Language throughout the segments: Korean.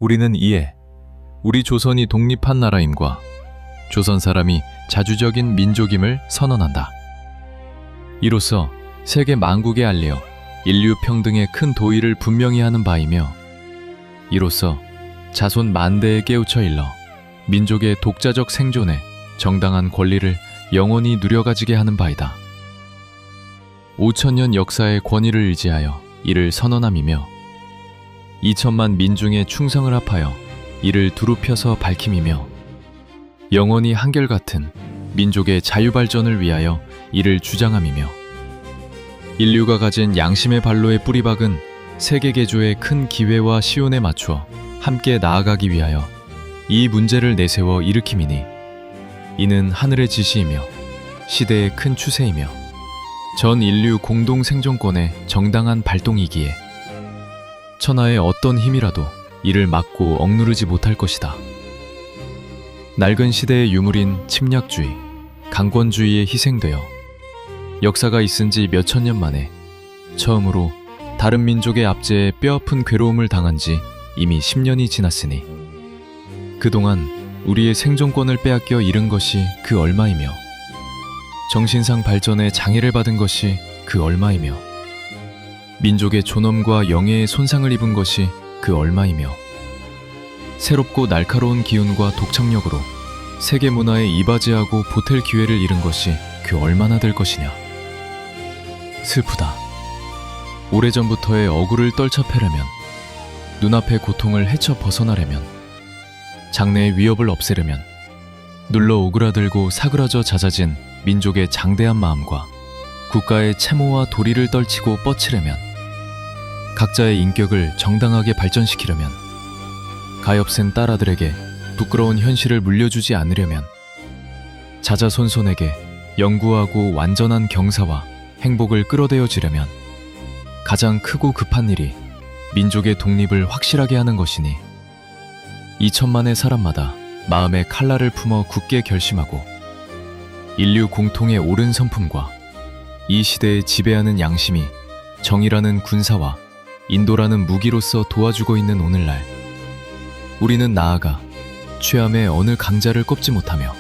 우리는 이에 우리 조선이 독립한 나라임과 조선 사람이 자주적인 민족임을 선언한다. 이로써 세계 만국에 알려 인류 평등의 큰 도의를 분명히 하는 바이며, 이로써 자손 만대에 깨우쳐 일러 민족의 독자적 생존에 정당한 권리를 영원히 누려가지게 하는 바이다. 5천년 역사의 권위를 의지하여 이를 선언함이며, 2천만 민중의 충성을 합하여 이를 두루 펴서 밝힘이며, 영원히 한결같은 민족의 자유발전을 위하여 이를 주장함이며, 인류가 가진 양심의 발로의 뿌리박은 세계 개조의 큰 기회와 시온에 맞추어 함께 나아가기 위하여 이 문제를 내세워 일으킴이니, 이는 하늘의 지시이며 시대의 큰 추세이며 전 인류 공동 생존권의 정당한 발동이기에 천하의 어떤 힘이라도 이를 막고 억누르지 못할 것이다. 낡은 시대의 유물인 침략주의, 강권주의에 희생되어 역사가 있은 지 몇천 년 만에 처음으로 다른 민족의 압제에 뼈아픈 괴로움을 당한 지 이미 10년이 지났으니, 그동안 우리의 생존권을 빼앗겨 잃은 것이 그 얼마이며, 정신상 발전에 장애를 받은 것이 그 얼마이며, 민족의 존엄과 영예에 손상을 입은 것이 그 얼마이며, 새롭고 날카로운 기운과 독창력으로 세계 문화에 이바지하고 보탤 기회를 잃은 것이 그 얼마나 될 것이냐. 슬프다. 오래전부터의 억울을 떨쳐패려면, 눈앞의 고통을 헤쳐 벗어나려면, 장래의 위협을 없애려면, 눌러 오그라들고 사그라져 잦아진 민족의 장대한 마음과 국가의 채모와 도리를 떨치고 뻗치려면, 각자의 인격을 정당하게 발전시키려면, 가엾은 딸아들에게 부끄러운 현실을 물려주지 않으려면, 자자손손에게 영구하고 완전한 경사와 행복을 끌어대어주려면, 가장 크고 급한 일이 민족의 독립을 확실하게 하는 것이니, 2천만의 사람마다 마음의 칼날을 품어 굳게 결심하고 인류 공통의 옳은 성품과 이 시대에 지배하는 양심이 정의라는 군사와 인도라는 무기로서 도와주고 있는 오늘날, 우리는 나아가 취함에 어느 강자를 꼽지 못하며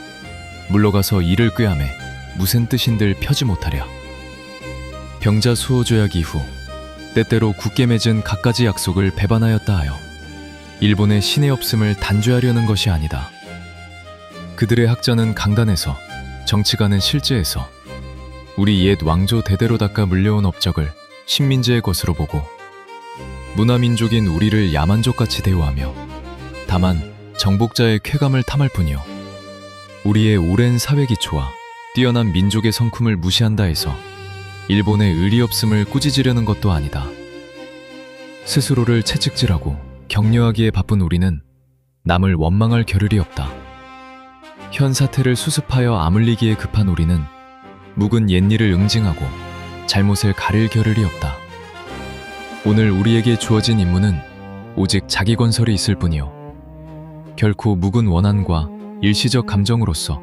물러가서 이를 꾀함에 무슨 뜻인들 펴지 못하랴. 병자 수호 조약 이후 때때로 굳게 맺은 갖가지 약속을 배반하였다 하여 일본의 신의 없음을 단죄하려는 것이 아니다. 그들의 학자는 강단에서, 정치가는 실제에서 우리 옛 왕조 대대로 닦아 물려온 업적을 식민지의 것으로 보고 문화민족인 우리를 야만족같이 대우하며 다만 정복자의 쾌감을 탐할 뿐이요, 우리의 오랜 사회 기초와 뛰어난 민족의 성품을 무시한다 해서 일본의 의리 없음을 꾸짖으려는 것도 아니다. 스스로를 채찍질하고 격려하기에 바쁜 우리는 남을 원망할 겨를이 없다. 현 사태를 수습하여 아물리기에 급한 우리는 묵은 옛일을 응징하고 잘못을 가릴 겨를이 없다. 오늘 우리에게 주어진 임무는 오직 자기 건설이 있을 뿐이요, 결코 묵은 원한과 일시적 감정으로서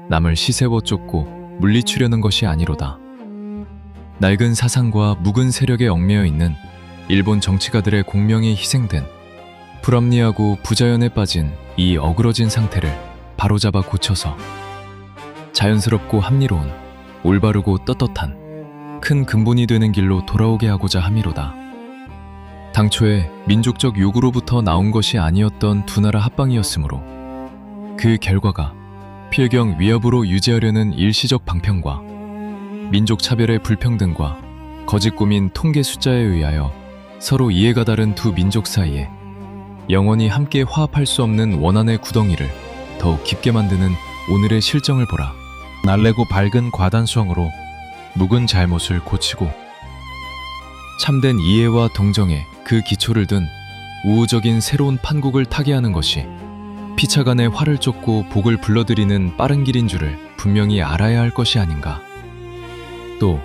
남을 시세워 쫓고 물리치려는 것이 아니로다. 낡은 사상과 묵은 세력에 얽매여 있는 일본 정치가들의 공명이 희생된 불합리하고 부자연에 빠진 이 어그러진 상태를 바로잡아 고쳐서 자연스럽고 합리로운, 올바르고 떳떳한 큰 근본이 되는 길로 돌아오게 하고자 함이로다. 당초에 민족적 요구로부터 나온 것이 아니었던 두 나라 합방이었으므로 그 결과가 필경 위협으로 유지하려는 일시적 방편과 민족 차별의 불평등과 거짓 꾸민 통계 숫자에 의하여 서로 이해가 다른 두 민족 사이에 영원히 함께 화합할 수 없는 원한의 구덩이를 더욱 깊게 만드는 오늘의 실정을 보라. 날래고 밝은 과단성으로 묵은 잘못을 고치고 참된 이해와 동정에 그 기초를 둔 우호적인 새로운 판국을 타게 하는 것이 피차간의 화를 쫓고 복을 불러들이는 빠른 길인 줄을 분명히 알아야 할 것이 아닌가. 또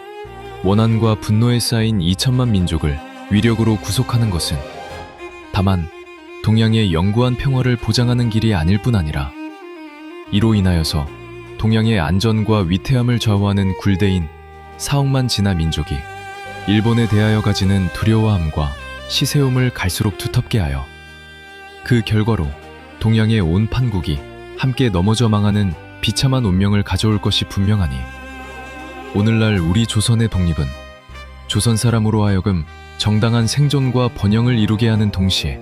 원한과 분노에 쌓인 2천만 민족을 위력으로 구속하는 것은 다만 동양의 영구한 평화를 보장하는 길이 아닐 뿐 아니라, 이로 인하여서 동양의 안전과 위태함을 좌우하는 굴대인 4억만 진화 민족이 일본에 대하여 가지는 두려워함과 시세움을 갈수록 두텁게 하여 그 결과로 동양의 온 판국이 함께 넘어져 망하는 비참한 운명을 가져올 것이 분명하니 오늘날 우리 조선의 독립은 조선 사람으로 하여금 정당한 생존과 번영을 이루게 하는 동시에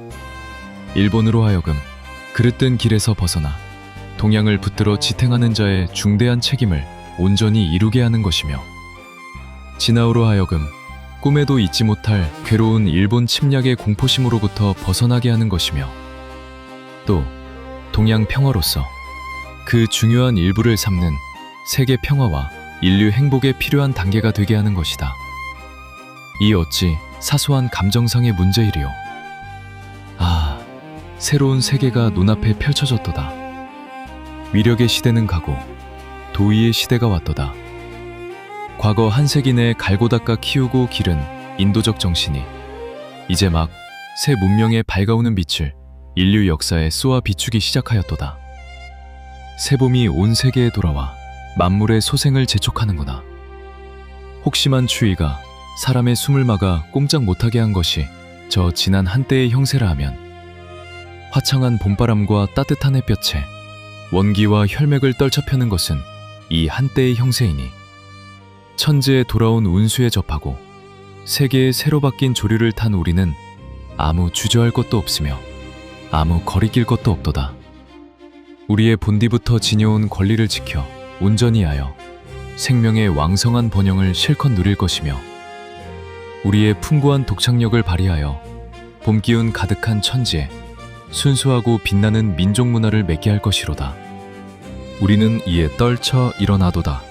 일본으로 하여금 그릇된 길에서 벗어나 동양을 붙들어 지탱하는 자의 중대한 책임을 온전히 이루게 하는 것이며 진아우로 하여금 꿈에도 잊지 못할 괴로운 일본 침략의 공포심으로부터 벗어나게 하는 것이며 또 동양 평화로서 그 중요한 일부를 삼는 세계 평화와 인류 행복에 필요한 단계가 되게 하는 것이다. 이 어찌 사소한 감정상의 문제이리요. 아, 새로운 세계가 눈앞에 펼쳐졌도다. 위력의 시대는 가고 도의의 시대가 왔도다. 과거 한 세기 내 갈고 닦아 키우고 기른 인도적 정신이 이제 막 새 문명의 밝아오는 빛을 인류 역사에 쏘아 비추기 시작하였도다. 새 봄이 온 세계에 돌아와 만물의 소생을 재촉하는구나. 혹심한 추위가 사람의 숨을 막아 꼼짝 못하게 한 것이 저 지난 한때의 형세라 하면 화창한 봄바람과 따뜻한 햇볕에 원기와 혈맥을 떨쳐펴는 것은 이 한때의 형세이니 천지에 돌아온 운수에 접하고 세계의 새로 바뀐 조류를 탄 우리는 아무 주저할 것도 없으며 아무 거리낄 것도 없도다. 우리의 본디부터 지녀온 권리를 지켜 온전히 하여 생명의 왕성한 번영을 실컷 누릴 것이며 우리의 풍부한 독창력을 발휘하여 봄 기운 가득한 천지에 순수하고 빛나는 민족 문화를 맺게 할 것이로다. 우리는 이에 떨쳐 일어나도다.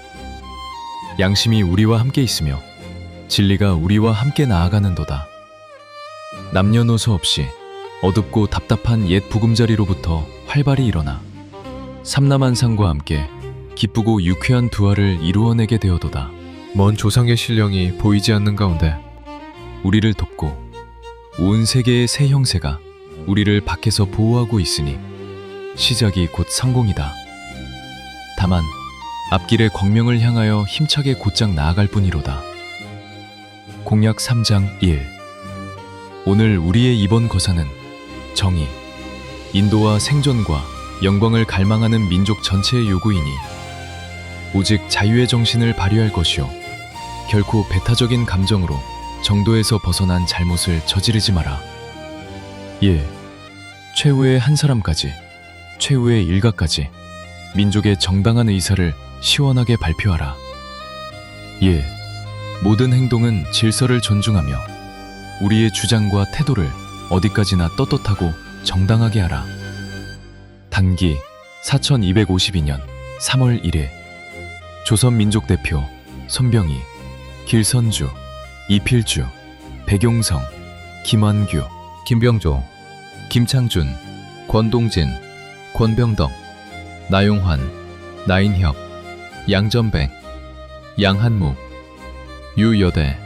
양심이 우리와 함께 있으며 진리가 우리와 함께 나아가는도다. 남녀노소 없이 어둡고 답답한 옛 부금자리로부터 활발히 일어나 삼남한상과 함께 기쁘고 유쾌한 두화를 이루어내게 되어도다. 먼 조상의 신령이 보이지 않는 가운데 우리를 돕고 온 세계의 새 형세가 우리를 밖에서 보호하고 있으니 시작이 곧 성공이다. 다만 앞길의 광명을 향하여 힘차게 곧장 나아갈 뿐이로다. 공약 3장 1. 오늘 우리의 이번 거사는 정의, 인도와 생존과 영광을 갈망하는 민족 전체의 요구이니 오직 자유의 정신을 발휘할 것이요 결코 배타적인 감정으로 정도에서 벗어난 잘못을 저지르지 마라. 예, 최후의 한 사람까지, 최후의 일가까지 민족의 정당한 의사를 시원하게 발표하라. 예, 모든 행동은 질서를 존중하며 우리의 주장과 태도를 어디까지나 떳떳하고 정당하게 하라. 단기 4252년 3월 1일 조선민족 대표 손병희, 길선주, 이필주, 백용성, 김완규, 김병조, 김창준, 권동진, 권병덕, 나용환, 나인협, 양전백, 양한무, 유여대,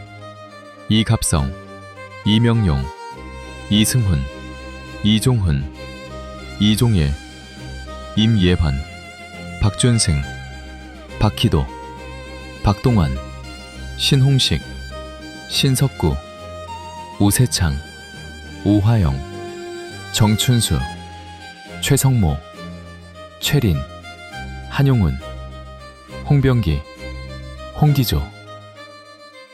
이갑성, 이명용, 이승훈, 이종훈, 이종일, 임예환, 박준승, 박희도, 박동환, 신홍식, 신석구, 오세창, 오화영, 정춘수, 최성모, 최린, 한용운, 홍병기, 홍기조,